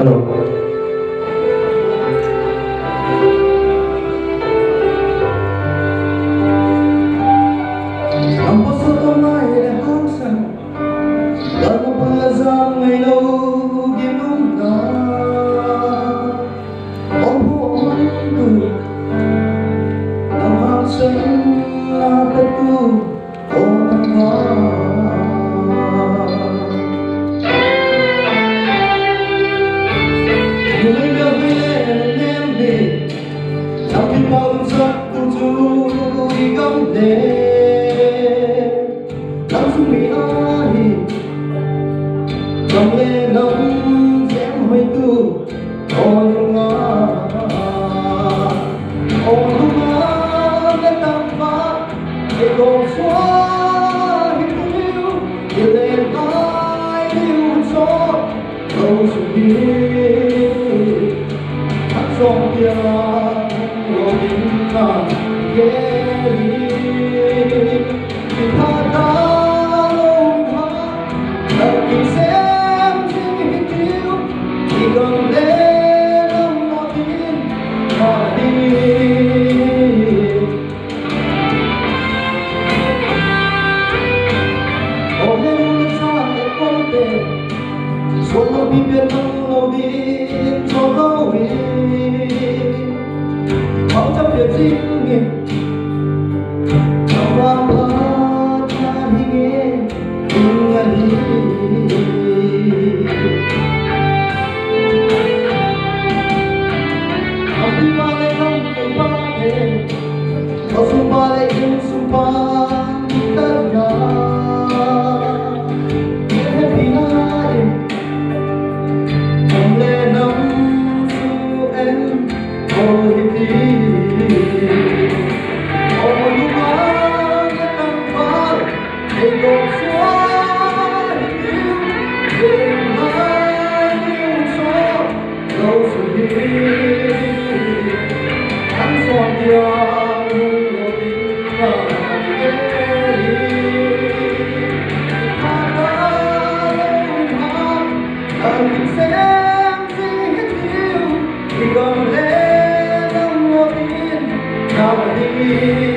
Hello. Ang puso ko may lahasan, bago pa sa may loob ginunda. O buong mundo, namasan lapit ko o tangka. Yung gabi nembe, tapi pagod sa tutu ikaw din. Langsung binahi trong lê nóng dẻo hơi tu ôn nga để tâm pháp để cầu xóa hình yêu để lên ai yêu gió cầu sự đi hát giông kia ngồi nhìn nàng ghé đi vì tha ta mình xem những điều chỉ cần lên lòng nó tin mà đi ôm em xa để quan hệ số nó bị biết không lâu đi cho lâu đi họ chấp việc gì nghe trong vang hát ta đi nghe đi Aku balik kampung balik, kau sumbalik yang sumpah terna. Happy night, không lẽ nắm su em thôi đi. Ôi lúc đó nghe tâm phá, để đổ xóa. Mình xem gì hết yêu thì còn lẽ lòng ngồi yên nào mà đi.